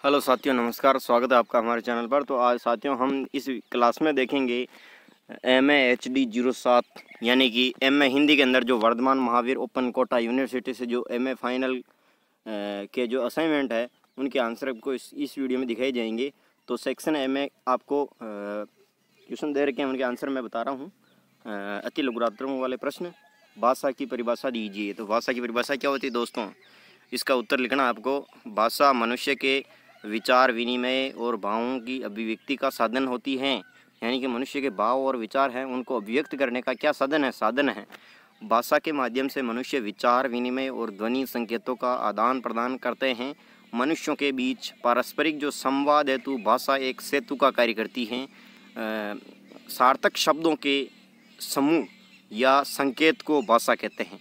Hello साथियों, नमस्कार। स्वागत है आपका हमारे चैनल पर। तो आज साथियों हम इस क्लास में देखेंगे MA HD07 यानी कि MA हिंदी के अंदर जो वर्धमान महावीर ओपन कोटा यूनिवर्सिटी से जो MA फाइनल के जो असाइनमेंट है उनके आंसर आपको इस वीडियो में दिखाए जाएंगे। तो सेक्शन MA आपको क्वेश्चन दे रखे हैं, उनके आंसर मैं बता रहा हूँ। अति लघुरात्रों वाले प्रश्न, भाषा की परिभाषा दीजिए। तो भाषा की परिभाषा क्या होती है दोस्तों, इसका उत्तर लिखना आपको। भाषा मनुष्य के विचार विनिमय और भावों की अभिव्यक्ति का साधन होती है। यानी कि मनुष्य के भाव और विचार हैं उनको अभिव्यक्त करने का क्या साधन है। भाषा के माध्यम से मनुष्य विचार विनिमय और ध्वनि संकेतों का आदान प्रदान करते हैं। मनुष्यों के बीच पारस्परिक जो संवाद हेतु भाषा एक सेतु का कार्य करती है। सार्थक शब्दों के समूह या संकेत को भाषा कहते हैं।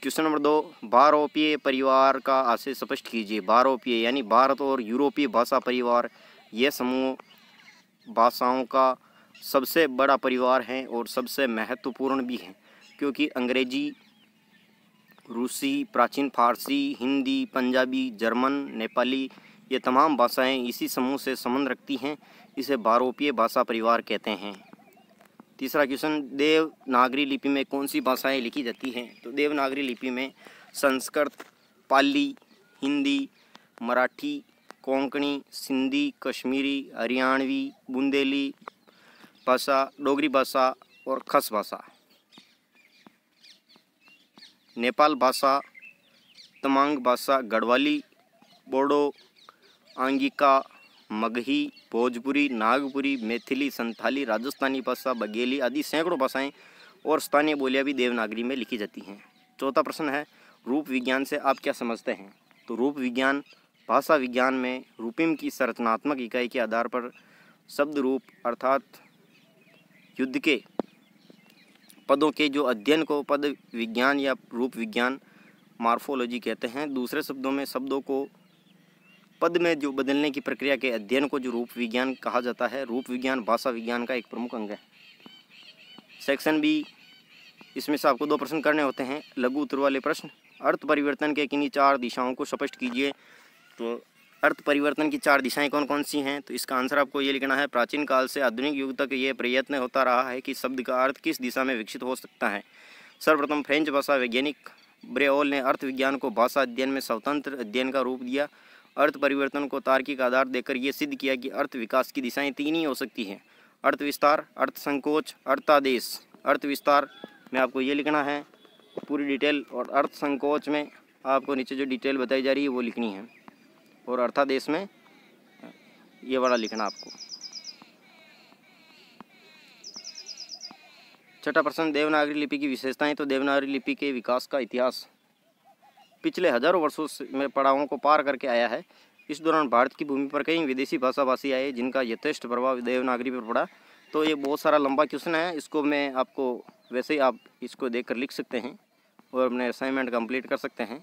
क्वेश्चन नंबर 2, भारोपीय परिवार का आशय स्पष्ट कीजिए। भारोपीय यानी भारत और यूरोपीय भाषा परिवार, यह समूह भाषाओं का सबसे बड़ा परिवार है और सबसे महत्वपूर्ण भी है, क्योंकि अंग्रेजी, रूसी, प्राचीन फारसी, हिंदी, पंजाबी, जर्मन, नेपाली, ये तमाम भाषाएं इसी समूह से संबंध रखती हैं। इसे भारोपीय भाषा परिवार कहते हैं। तीसरा क्वेश्चन, देवनागरी लिपि में कौन सी भाषाएं लिखी जाती हैं। तो देवनागरी लिपि में संस्कृत, पाली, हिंदी, मराठी, कोंकणी, सिंधी, कश्मीरी, हरियाणवी, बुंदेली भाषा, डोगरी भाषा और खस भाषा। नेपाल भाषा, तमांग भाषा, गढ़वाली, बोडो, आंगिका, मगही, भोजपुरी, नागपुरी, मैथिली, संथाली, राजस्थानी भाषा, बघेली आदि सैकड़ों भाषाएं और स्थानीय बोलियां भी देवनागरी में लिखी जाती हैं। चौथा प्रश्न है, रूप विज्ञान से आप क्या समझते हैं। तो रूप विज्ञान भाषा विज्ञान में रूपिम की संरचनात्मक इकाई के आधार पर शब्द रूप अर्थात युद्ध के पदों के जो अध्ययन को पद विज्ञान या रूप विज्ञान मॉर्फोलॉजी कहते हैं। दूसरे शब्दों में शब्दों को पद में जो बदलने की प्रक्रिया के अध्ययन को जो रूप विज्ञान कहा जाता है। रूप विज्ञान भाषा विज्ञान का एक प्रमुख अंग है। सेक्शन बी, इसमें से आपको 2 प्रश्न करने होते हैं, लघु उत्तर वाले प्रश्न। अर्थ परिवर्तन के किन्हीं 4 दिशाओं को स्पष्ट कीजिए। तो अर्थ परिवर्तन की 4 दिशाएं कौन कौन सी हैं। तो इसका आंसर आपको ये लिखना है, प्राचीन काल से आधुनिक युग तक ये प्रयत्न होता रहा है कि शब्द का अर्थ किस दिशा में विकसित हो सकता है। सर्वप्रथम फ्रेंच भाषा वैज्ञानिक ब्रेओल ने अर्थ विज्ञान को भाषा अध्ययन में स्वतंत्र अध्ययन का रूप दिया। अर्थ परिवर्तन को तार्किक आधार देकर यह सिद्ध किया कि अर्थ विकास की दिशाएं 3 ही हो सकती हैं, अर्थ विस्तार, अर्थ संकोच, अर्थादेश। अर्थ विस्तार में आपको ये लिखना है पूरी डिटेल, और अर्थ संकोच में आपको नीचे जो डिटेल बताई जा रही है वो लिखनी है, और अर्थादेश में ये वाला लिखना आपको। छठा प्रश्न, देवनागरी लिपि की विशेषताएं। तो देवनागरी लिपि के विकास का इतिहास पिछले हजारों वर्षों में पड़ावों को पार करके आया है। इस दौरान भारत की भूमि पर कई विदेशी भाषाभाषी आए जिनका यथेष्ट प्रभाव देवनागरी पर पड़ा। तो ये बहुत सारा लंबा क्वेश्चन है, इसको मैं आपको वैसे ही आप इसको देखकर लिख सकते हैं और अपने असाइनमेंट कंप्लीट कर सकते हैं।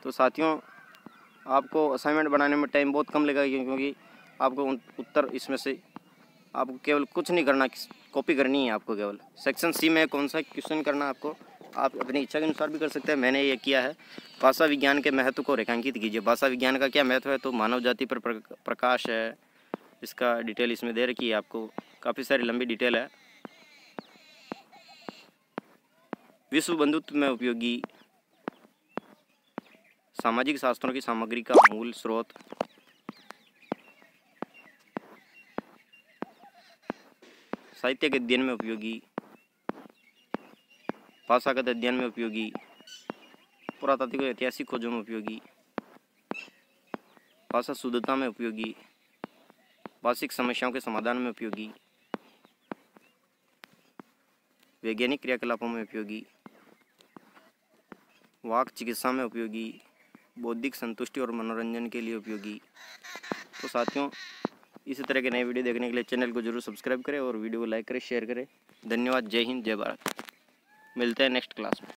तो साथियों, आपको असाइनमेंट बनाने में टाइम बहुत कम लगेगा, क्योंकि आपको उत्तर इसमें से आपको केवल कुछ नहीं करना, कॉपी करनी है आपको केवल। सेक्शन सी में कौन सा क्वेश्चन करना आपको, आप अपनी इच्छा के अनुसार भी कर सकते हैं। मैंने ये किया है, भाषा विज्ञान के महत्व को रेखांकित कीजिए। भाषा विज्ञान का क्या महत्व है। तो मानव जाति पर प्रकाश है, इसका डिटेल इसमें दे रखी है आपको, काफ़ी सारी लंबी डिटेल है। विश्व बंधुत्व में उपयोगी, सामाजिक शास्त्रों की सामग्री का मूल स्रोत, साहित्य के अध्ययन में उपयोगी, भाषागत अध्ययन में उपयोगी, पुरातात्विक ऐतिहासिक खोजों में उपयोगी, भाषा शुद्धता में उपयोगी, भाषिक समस्याओं के समाधान में उपयोगी, वैज्ञानिक क्रियाकलापों में उपयोगी, वाक चिकित्सा में उपयोगी, बौद्धिक संतुष्टि और मनोरंजन के लिए उपयोगी। तो साथियों, इसी तरह के नए वीडियो देखने के लिए चैनल को जरूर सब्सक्राइब करें और वीडियो को लाइक करें, शेयर करें। धन्यवाद। जय हिंद, जय भारत। मिलते हैं नेक्स्ट क्लास में।